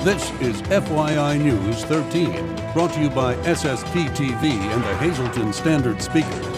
This is FYI News 13, brought to you by SSPTV and the Hazleton Standard Speaker.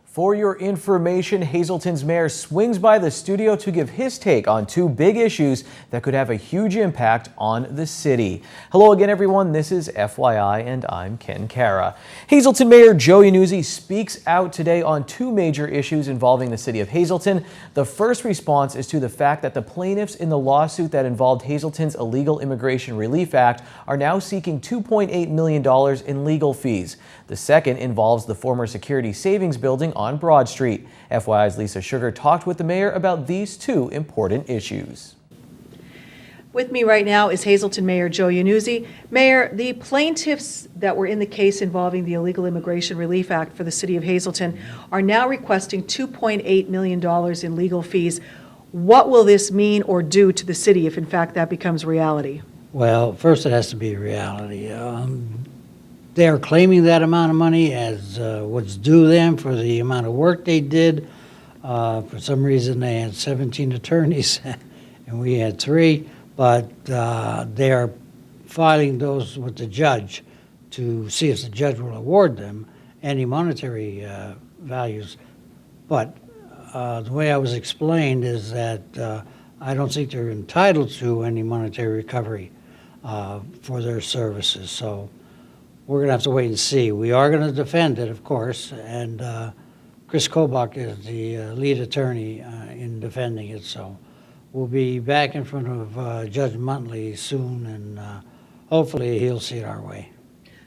For your information, Hazleton's mayor swings by the studio to give his take on two big issues that could have a huge impact on the city. Hello again, everyone. This is FYI, and I'm Ken Cara. Hazleton Mayor Joe Iannuzzi speaks out today on two major issues involving the city of Hazleton. The first response is to the fact that the plaintiffs in the lawsuit that involved Hazleton's Illegal Immigration Relief Act are now seeking $2.8 million in legal fees. The second involves the former Security Savings Building on Broad Street. FYI's Lisa Sugar talked with the mayor about these two important issues. With me right now is Hazleton Mayor Joe Iannuzzi. Mayor, the plaintiffs that were in the case involving the Illegal Immigration Relief Act for the city of Hazleton are now requesting $2.8 million in legal fees. What will this mean or do to the city if in fact that becomes reality? Well, first it has to be a reality. They are claiming that amount of money as what's due them for the amount of work they did. For some reason they had 17 attorneys and we had 3, but they are filing those with the judge to see if the judge will award them any monetary values. But the way I was explained is that I don't think they're entitled to any monetary recovery for their services. So we're going to have to wait and see. We are going to defend it, of course, and Chris Kobach is the lead attorney in defending it. So we'll be back in front of Judge Muntley soon, and hopefully he'll see it our way.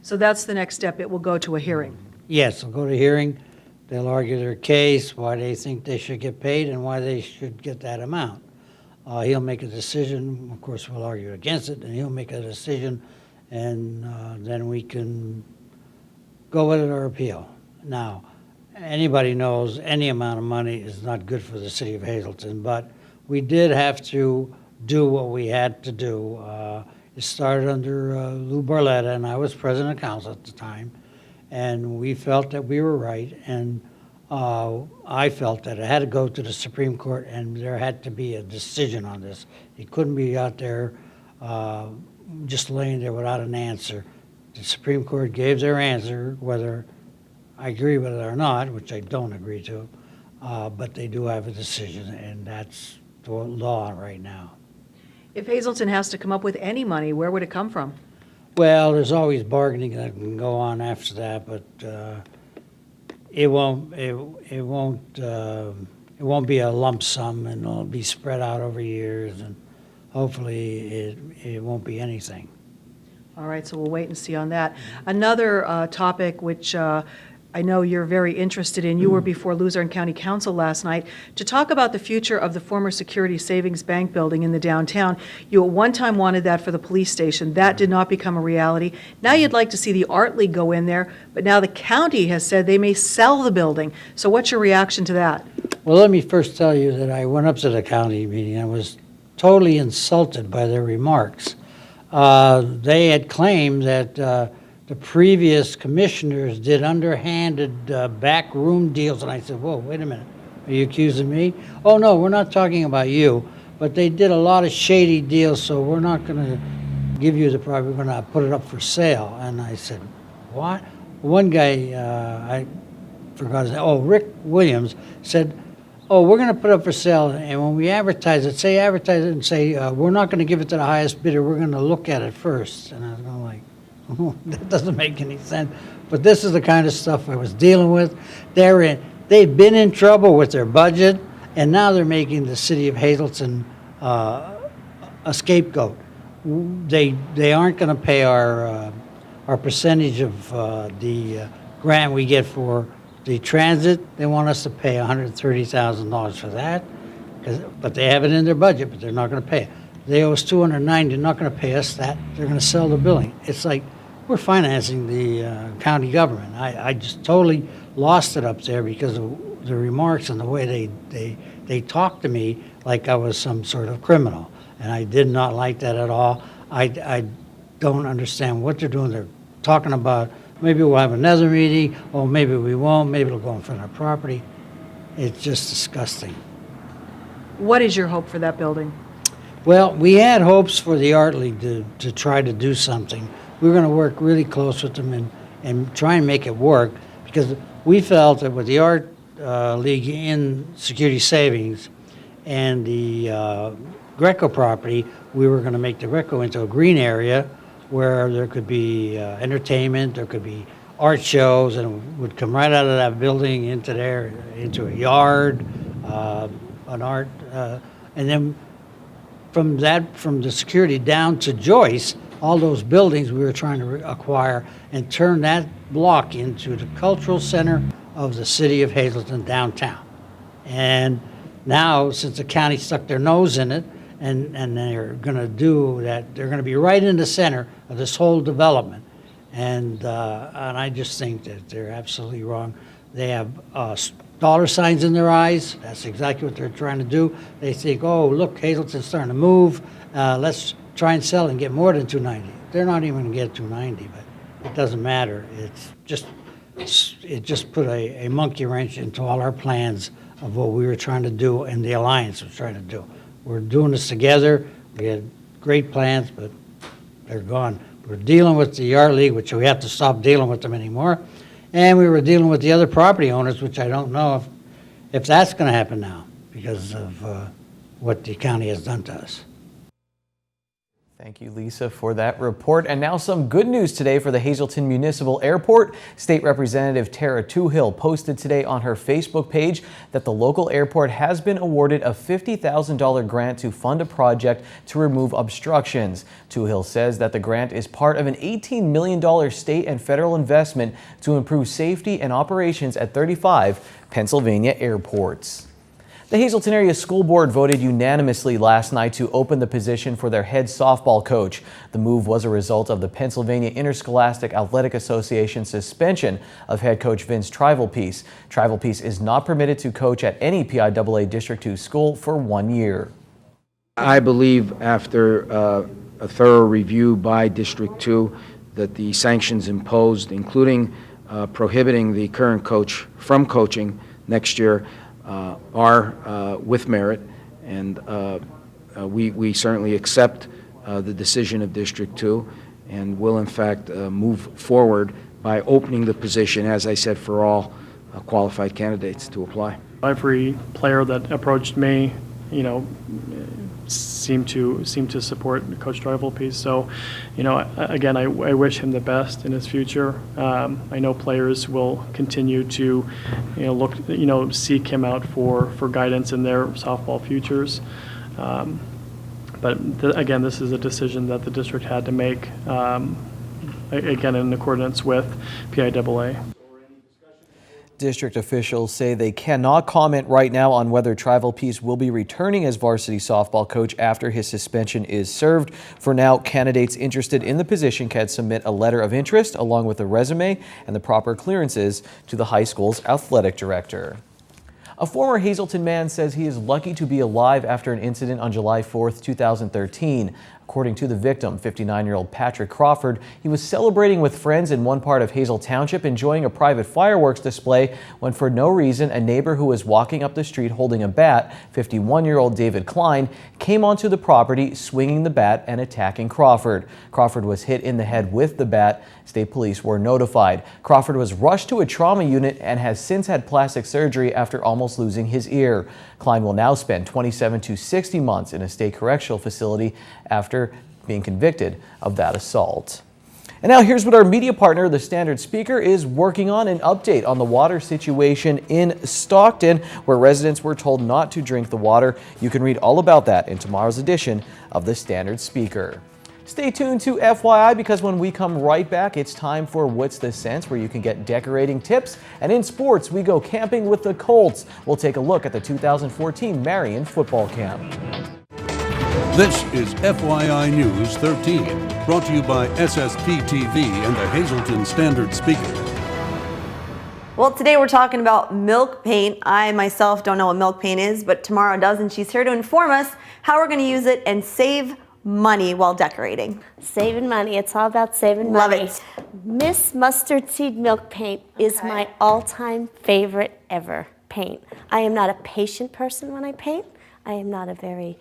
So that's the next step. It will go to a hearing. Yes, it'll go to hearing. They'll argue their case, why they think they should get paid and why they should get that amount. He'll make a decision. Of course, we'll argue against it, and he'll make a decision, and then we can go with it or appeal. Now, anybody knows any amount of money is not good for the city of Hazleton, but we did have to do what we had to do. It started under Lou Barletta, and I was president of council at the time, and we felt that we were right, and I felt that it had to go to the Supreme Court, and there had to be a decision on this. It couldn't be out there just laying there without an answer. The Supreme Court gave their answer, whether I agree with it or not, which I don't agree to, but they do have a decision, and that's the law right now. If Hazleton has to come up with any money, where would it come from? Well, there's always bargaining that can go on after that, but it won't be a lump sum, and it'll be spread out over years, and hopefully it won't be anything. All right, so we'll wait and see on that. Another topic which I know you're very interested in, you were before Luzerne County Council last night to talk about the future of the former Security Savings Bank building in the downtown. You at one time wanted that for the police station. That did not become a reality. Now you'd like to see the Art League go in there, but now the county has said they may sell the building. So what's your reaction to that? Well, let me first tell you that I went up to the county meeting. I was totally insulted by their remarks. They had claimed that the previous commissioners did underhanded backroom deals, and I said, whoa, wait a minute, are you accusing me? Oh no, we're not talking about you, but they did a lot of shady deals, so we're not going to give you the property, we're going to put it up for sale. And I said, what? One guy, I forgot his name, oh, Rick Williams, said, oh, we're going to put it up for sale, and when we advertise it, advertise it and say, we're not going to give it to the highest bidder, we're going to look at it first. And I was going like, oh, that doesn't make any sense. But this is the kind of stuff I was dealing with. They've been in trouble with their budget, and now they're making the city of Hazleton a scapegoat. They aren't going to pay our percentage of the grant we get for the transit. They want us to pay $130,000 for that, but they have it in their budget, but they're not going to pay it. They owe us $290. They're not going to pay us that. They're going to sell the building. It's like we're financing the county government. I just totally lost it up there because of the remarks and the way they talked to me like I was some sort of criminal, and I did not like that at all. I don't understand what they're doing. They're talking about maybe we'll have another meeting, or maybe we won't. Maybe it'll go in front of our property. It's just disgusting. What is your hope for that building? Well, we had hopes for the Art League to try to do something. We were going to work really close with them and try and make it work, because we felt that with the Art League in security savings and the Greco property, we were going to make the Greco into a green area where there could be entertainment, there could be art shows, and it would come right out of that building into there, into a yard, an art, and then from the security down to Joyce, all those buildings we were trying to acquire and turn that block into the cultural center of the city of Hazleton downtown. And now, since the county stuck their nose in it, and they're going to do that, they're going to be right in the center of this whole development. And I just think that they're absolutely wrong. They have dollar signs in their eyes. That's exactly what they're trying to do. They think, oh, look, Hazleton's starting to move. Let's try and sell and get more than 290. They're not even going to get 290, but it doesn't matter. It just put a monkey wrench into all our plans of what we were trying to do and the alliance was trying to do. We're doing this together. We had great plans, but they're gone. We're dealing with the Art League, which we have to stop dealing with them anymore. And we were dealing with the other property owners, which I don't know if that's going to happen now because of what the county has done to us. Thank you, Lisa, for that report. And now some good news today for the Hazleton Municipal Airport. State Representative Tara Toohill posted today on her Facebook page that the local airport has been awarded a $50,000 grant to fund a project to remove obstructions. Toohill says that the grant is part of an $18 million state and federal investment to improve safety and operations at 35 Pennsylvania airports. The Hazleton Area School Board voted unanimously last night to open the position for their head softball coach. The move was a result of the Pennsylvania Interscholastic Athletic Association's suspension of head coach Vince Trivalpice. Trivalpice is not permitted to coach at any PIAA District 2 school for 1 year. I believe after a thorough review by District 2 that the sanctions imposed, including prohibiting the current coach from coaching next year, are with merit, and we certainly accept the decision of District 2 and will in fact move forward by opening the position, as I said, for all qualified candidates to apply. Every player that approached me, seemed to support Coach Trivalpice. So, again, I wish him the best in his future. I know players will continue to, seek him out for guidance in their softball futures. But again, this is a decision that the district had to make, again, in accordance with PIAA. District officials say they cannot comment right now on whether Trivalpice will be returning as varsity softball coach after his suspension is served. For now, candidates interested in the position can submit a letter of interest along with a resume and the proper clearances to the high school's athletic director. A former Hazleton man says he is lucky to be alive after an incident on July 4th, 2013. According to the victim, 59-year-old Patrick Crawford, he was celebrating with friends in one part of Hazel Township, enjoying a private fireworks display, when for no reason a neighbor who was walking up the street holding a bat, 51-year-old David Klein, came onto the property swinging the bat and attacking Crawford. Crawford was hit in the head with the bat. State police were notified. Crawford was rushed to a trauma unit and has since had plastic surgery after almost losing his ear. Klein will now spend 27 to 60 months in a state correctional facility after being convicted of that assault. And now here's what our media partner, the Standard Speaker, is working on: an update on the water situation in Stockton, where residents were told not to drink the water. You can read all about that in tomorrow's edition of the Standard Speaker. Stay tuned to FYI, because when we come right back, it's time for What's the Sense, where you can get decorating tips. And in sports, we go camping with the Colts. We'll take a look at the 2014 Marion football camp. This is FYI News 13, brought to you by SSPTV and the Hazleton Standard Speaker. Well, today we're talking about milk paint. I myself don't know what milk paint is, but Tamara does, and she's here to inform us how we're going to use it and save money while decorating. Saving money. It's all about saving Love money. it. Miss Mustard Seed Milk Paint is my all-time favorite ever paint. I am not a patient person when I paint. I am not a very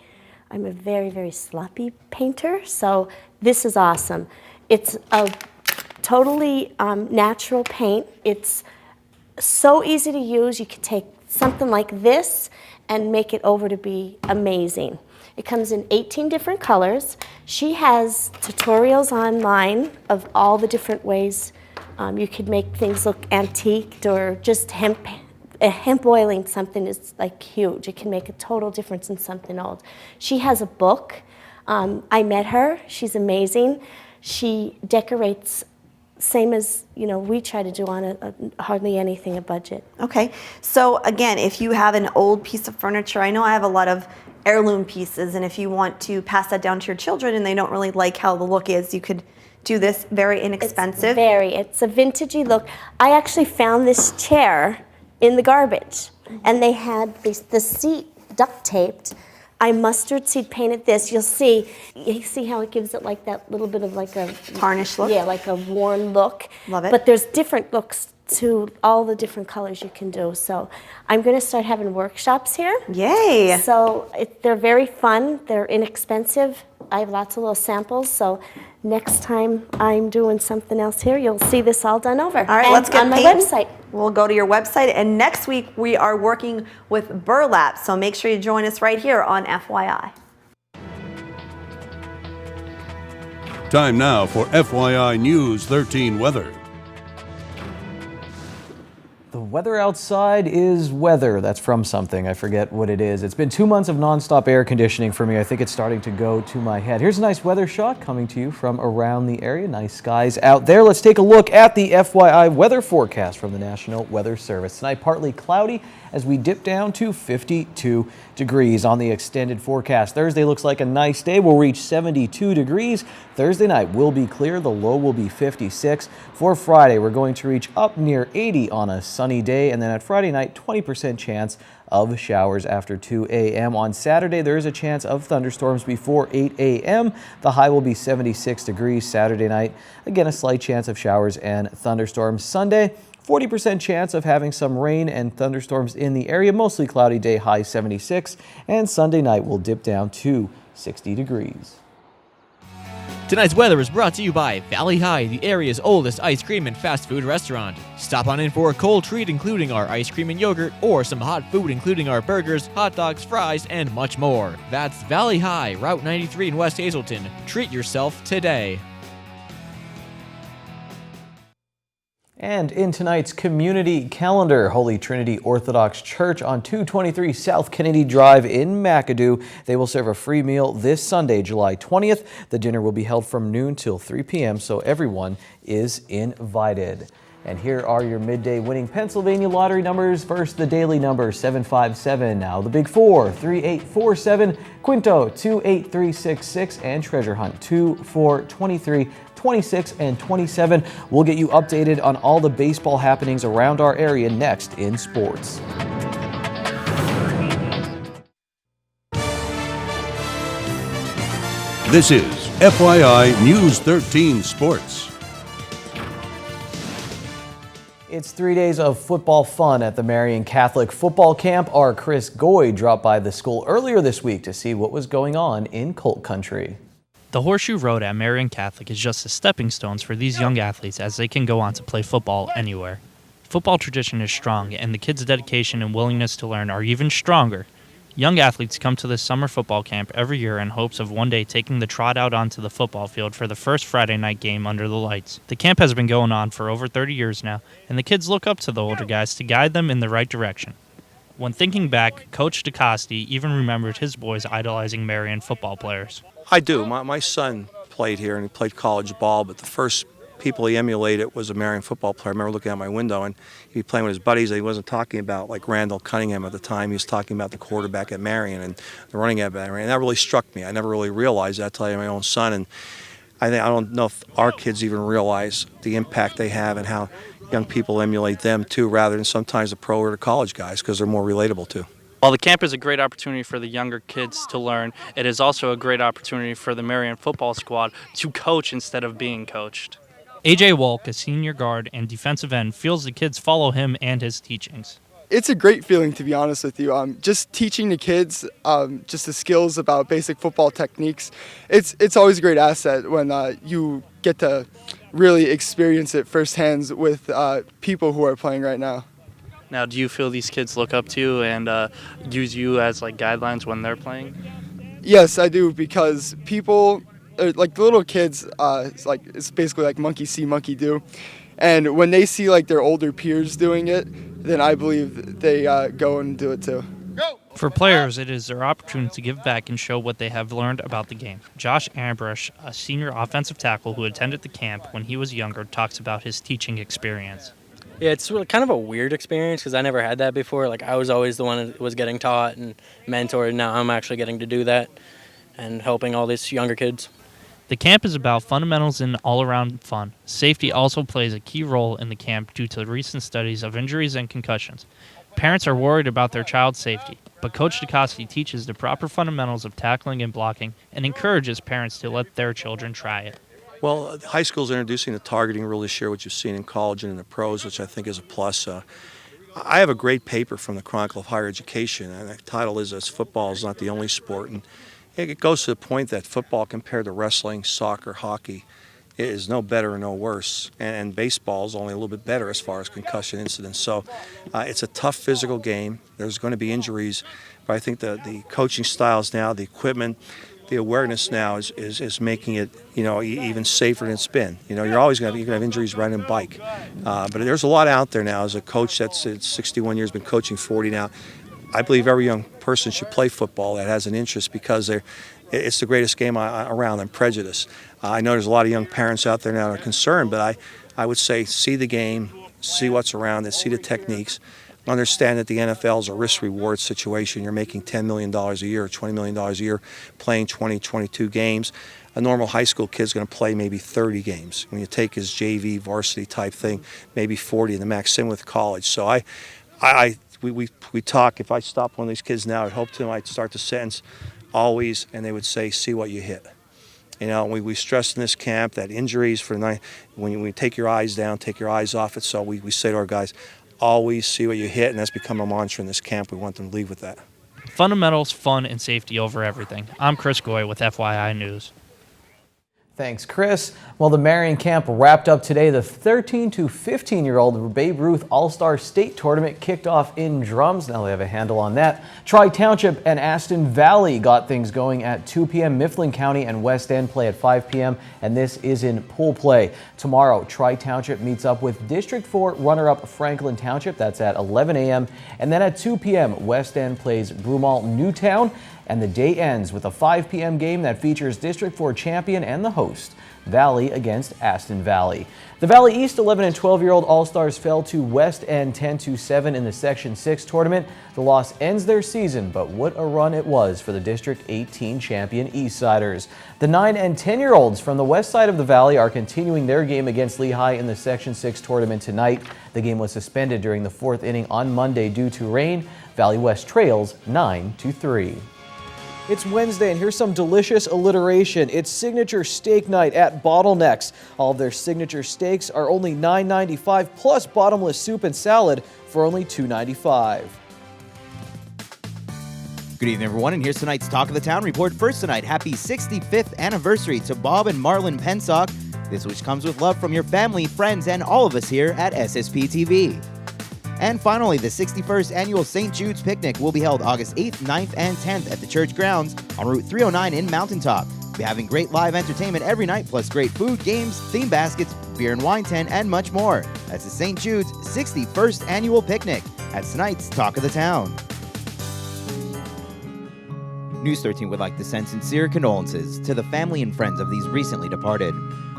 I'm a very, very sloppy painter, so this is awesome. It's a totally natural paint. It's so easy to use. You could take something like this and make it over to be amazing. It comes in 18 different colors. She has tutorials online of all the different ways you could make things look antiqued, or just hemp oiling something is like huge. It can make a total difference in something old. She has a book. I met her. She's amazing. She decorates same as we try to do on a hardly anything a budget. Okay, so again, if you have an old piece of furniture, I know I have a lot of heirloom pieces, and if you want to pass that down to your children and they don't really like how the look is, you could do this. Very inexpensive. It's a vintagey look. I actually found this chair in the garbage, and they had the seat duct taped. I mustard seed painted this. You see how it gives it like that little bit of like a tarnished look? Yeah, like a worn look. Love it. But there's different looks to all the different colors you can do. So I'm going to start having workshops here. Yay! So they're very fun. They're inexpensive. I have lots of little samples. So next time I'm doing something else here, you'll see this all done over. All right, let's get on my painting. website. We'll go to your website, and next week we are working with burlap. So make sure you join us right here on FYI. Time now for FYI News 13 weather. The weather outside is weather. That's from something. I forget what it is. It's been 2 months of nonstop air conditioning for me. I think it's starting to go to my head. Here's a nice weather shot coming to you from around the area. Nice skies out there. Let's take a look at the FYI weather forecast from the National Weather Service. Tonight, partly cloudy as we dip down to 52 degrees on the extended forecast. Thursday looks like a nice day. We'll reach 72 degrees. Thursday night will be clear. The low will be 56. For Friday, we're going to reach up near 80 on a sunny day. And then at Friday night, 20% chance of showers after 2 a.m. On Saturday, there is a chance of thunderstorms before 8 a.m. The high will be 76 degrees Saturday night. Again, a slight chance of showers and thunderstorms. Sunday, 40% chance of having some rain and thunderstorms in the area. Mostly cloudy day, high 76. And Sunday night will dip down to 60 degrees. Tonight's weather is brought to you by Valley High, the area's oldest ice cream and fast food restaurant. Stop on in for a cold treat including our ice cream and yogurt, or some hot food including our burgers, hot dogs, fries, and much more. That's Valley High, Route 93 in West Hazleton. Treat yourself today. And in tonight's community calendar, Holy Trinity Orthodox Church on 223 South Kennedy Drive in McAdoo. They will serve a free meal this Sunday, July 20th. The dinner will be held from noon till 3 p.m., so everyone is invited. And here are your midday winning Pennsylvania lottery numbers. First, the daily number 757. Now the big four 3847, Quinto 28366, and Treasure Hunt 2423. 26 and 27. We'll get you updated on all the baseball happenings around our area next in sports. This is FYI News 13 Sports. It's 3 days of football fun at the Marion Catholic Football Camp. Our Chris Goy dropped by the school earlier this week to see what was going on in Colt Country. The Horseshoe Road at Marion Catholic is just the stepping stones for these young athletes as they can go on to play football anywhere. Football tradition is strong, and the kids' dedication and willingness to learn are even stronger. Young athletes come to this summer football camp every year in hopes of one day taking the trot out onto the football field for the first Friday night game under the lights. The camp has been going on for over 30 years now, and the kids look up to the older guys to guide them in the right direction. When thinking back, Coach DeCoste even remembered his boys idolizing Marion football players. I do. My son played here and he played college ball, but the first people he emulated was a Marion football player. I remember looking out my window and he'd be playing with his buddies. He wasn't talking about like Randall Cunningham at the time. He was talking about the quarterback at Marion and the running back at Marion. And that really struck me. I never really realized that until I had my own son. And I don't know if our kids even realize the impact they have and how young people emulate them too, rather than sometimes the pro or the college guys, because they're more relatable too. While the camp is a great opportunity for the younger kids to learn, it is also a great opportunity for the Marion football squad to coach instead of being coached. AJ Wolk, a senior guard and defensive end, feels the kids follow him and his teachings. it's a great feeling, to be honest with you. Just teaching the kids just the skills about basic football techniques. It's always a great asset when you get to really experience it firsthand with people who are playing right now. Now, do you feel these kids look up to you and use you as like guidelines when they're playing? Yes, I do, because people, like the little kids, it's basically like monkey see, monkey do. And when they see like their older peers doing it, then I believe they go and do it too. For players, it is their opportunity to give back and show what they have learned about the game. Josh Ambrush, a senior offensive tackle who attended the camp when he was younger, talks about his teaching experience. Yeah, it's really kind of a weird experience because I never had that before. Like, I was always the one that was getting taught and mentored. Now I'm actually getting to do that and helping all these younger kids. The camp is about fundamentals and all-around fun. Safety also plays a key role in the camp due to recent studies of injuries and concussions. Parents are worried about their child's safety, but Coach DeCoste teaches the proper fundamentals of tackling and blocking and encourages parents to let their children try it. Well, high school's introducing the targeting rule this year, which you've seen in college and in the pros, which I think is a plus. I have a great paper from the Chronicle of Higher Education, and the title is "As Football is Not the Only Sport." And it goes to the point that football compared to wrestling, soccer, hockey is no better or no worse, and baseball is only a little bit better as far as concussion incidents. So it's a tough physical game. There's going to be injuries, but I think the coaching styles now, the equipment, the awareness now is making it, even safer than it's been. You're always going to have injuries riding a bike, but there's a lot out there now. As a coach that's 61 years, been coaching 40 now, I believe every young person should play football that has an interest, because it's the greatest game around. I'm prejudiced. I know there's a lot of young parents out there now that are concerned, but I would say see the game, see what's around it, see the techniques. Understand that the NFL is a risk-reward situation. You're making $10 million a year, $20 million a year, playing 20, 22 games. A normal high school kid's going to play maybe 30 games. When you take his JV varsity type thing, maybe 40 in the max. Same with college. So we talk. If I stop one of these kids now, I'd hope to I'd start the sentence always, and they would say, "See what you hit." We stress in this camp that injuries for the night, when you take your eyes down, take your eyes off it. So we say to our guys, always see what you hit, and that's become a mantra in this camp. We want them to leave with that. Fundamentals, fun, and safety over everything. I'm Chris Goy with FYI News. Thanks, Chris. Well, the Marion camp wrapped up today. The 13 to 15-year-old Babe Ruth All-Star State Tournament kicked off in Drums. Now they have a handle on that. Tri-Township and Aston Valley got things going at 2 p.m. Mifflin County and West End play at 5 p.m. And this is in pool play. Tomorrow, Tri-Township meets up with District 4 runner-up Franklin Township. That's at 11 a.m. And then at 2 p.m., West End plays Broomall Newtown. And the day ends with a 5 p.m. game that features District 4 champion and the host, Valley against Aston Valley. The Valley East 11 and 12-year-old All-Stars fell to West End 10-7 in the Section 6 tournament. The loss ends their season, but what a run it was for the District 18 champion Eastsiders. The 9 and 10-year-olds from the west side of the Valley are continuing their game against Lehigh in the Section 6 tournament tonight. The game was suspended during the 4th inning on Monday due to rain. Valley West trails 9-3. It's Wednesday, and here's some delicious alliteration. It's signature steak night at Bottlenecks. All of their signature steaks are only $9.95 plus bottomless soup and salad for only $2.95. Good evening, everyone, and here's tonight's Talk of the Town report. First tonight, happy 65th anniversary to Bob and Marlon Pensock. This wish comes with love from your family, friends, and all of us here at SSPTV. And finally, the 61st Annual St. Jude's Picnic will be held August 8th, 9th, and 10th at the church grounds on Route 309 in Mountaintop. We'll be having great live entertainment every night, plus great food, games, theme baskets, beer and wine tent, and much more. That's the St. Jude's 61st Annual Picnic. That's tonight's Talk of the Town. News 13 would like to send sincere condolences to the family and friends of these recently departed.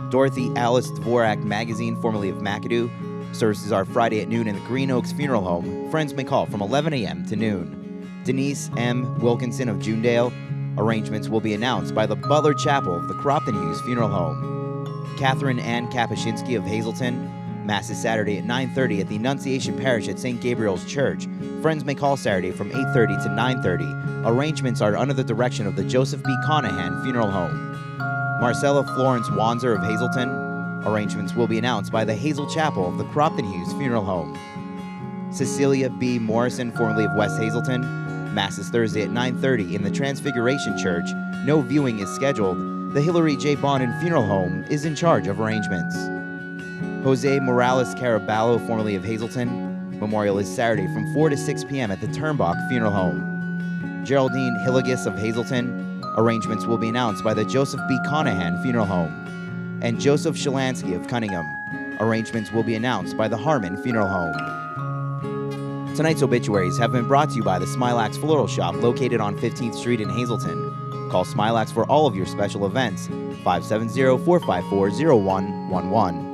Dorothy Alice Dvorak Magazine, formerly of McAdoo. Services are Friday at noon in the Green Oaks Funeral Home. Friends may call from 11 a.m. to noon. Denise M. Wilkinson of Junedale. Arrangements will be announced by the Butler Chapel of the Cropton Hughes Funeral Home. Catherine Ann Kapuscinski of Hazleton. Mass is Saturday at 9:30 at the Annunciation Parish at St. Gabriel's Church. Friends may call Saturday from 8:30 to 9:30. Arrangements are under the direction of the Joseph B. Conahan Funeral Home. Marcella Florence Wanzer of Hazleton. Arrangements will be announced by the Hazel Chapel of the Cropton Hughes Funeral Home. Cecilia B. Morrison, formerly of West Hazleton. Mass is Thursday at 9:30 in the Transfiguration Church. No viewing is scheduled. The Hillary J. Bonin Funeral Home is in charge of arrangements. Jose Morales Caraballo, formerly of Hazleton. Memorial is Saturday from 4 to 6 p.m. at the Turnbach Funeral Home. Geraldine Hilligus of Hazleton. Arrangements will be announced by the Joseph B. Conahan Funeral Home. And Joseph Shalansky of Cunningham. Arrangements will be announced by the Harmon Funeral Home. Tonight's obituaries have been brought to you by the Smilax Floral Shop located on 15th Street in Hazleton. Call Smilax for all of your special events, 570-454-0111.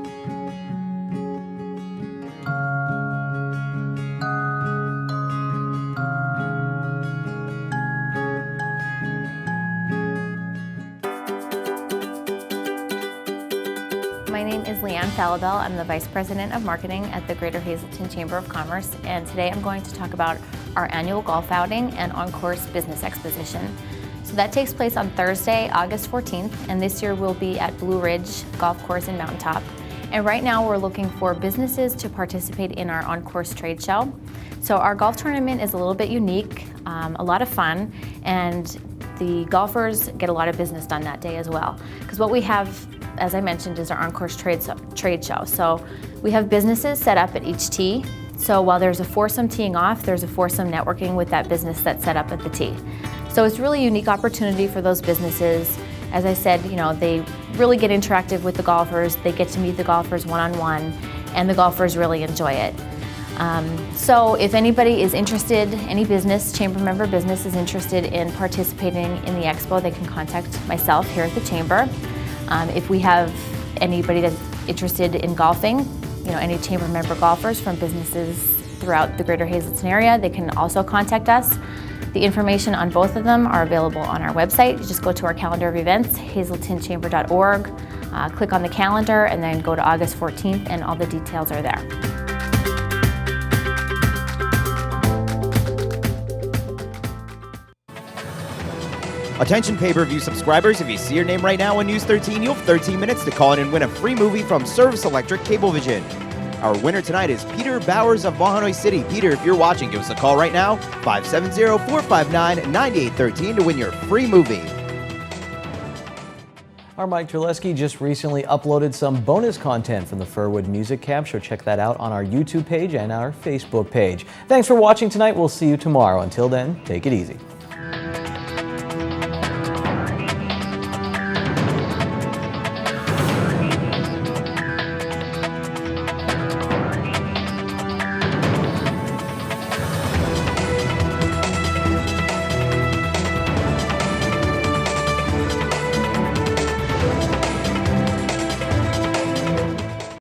My name is Leanne Falabelle. I'm the Vice President of Marketing at the Greater Hazleton Chamber of Commerce, and today I'm going to talk about our annual golf outing and on-course business exposition. So that takes place on Thursday, August 14th, and this year we'll be at Blue Ridge Golf Course in Mountaintop. And right now we're looking for businesses to participate in our on-course trade show. So our golf tournament is a little bit unique, a lot of fun, and the golfers get a lot of business done that day as well. Because what we have, as I mentioned, is our on-course trade show. So we have businesses set up at each tee. So while there's a foursome teeing off, there's a foursome networking with that business that's set up at the tee. So it's really a unique opportunity for those businesses. As I said, they really get interactive with the golfers. They get to meet the golfers one-on-one, and the golfers really enjoy it. So if anybody is interested, any business, chamber member business is interested in participating in the expo, they can contact myself here at the chamber. If we have anybody that's interested in golfing, any chamber member golfers from businesses throughout the Greater Hazleton area, they can also contact us. The information on both of them are available on our website. You just go to our calendar of events, hazletonchamber.org, click on the calendar, and then go to August 14th, and all the details are there. Attention pay-per-view subscribers, if you see your name right now on News 13, you'll have 13 minutes to call in and win a free movie from Service Electric Cablevision. Our winner tonight is Peter Bowers of Mahanoy City. Peter, if you're watching, give us a call right now, 570-459-9813 to win your free movie. Our Mike Terleski just recently uploaded some bonus content from the Furwood Music Camp, so check that out on our YouTube page and our Facebook page. Thanks for watching tonight. We'll see you tomorrow. Until then, take it easy.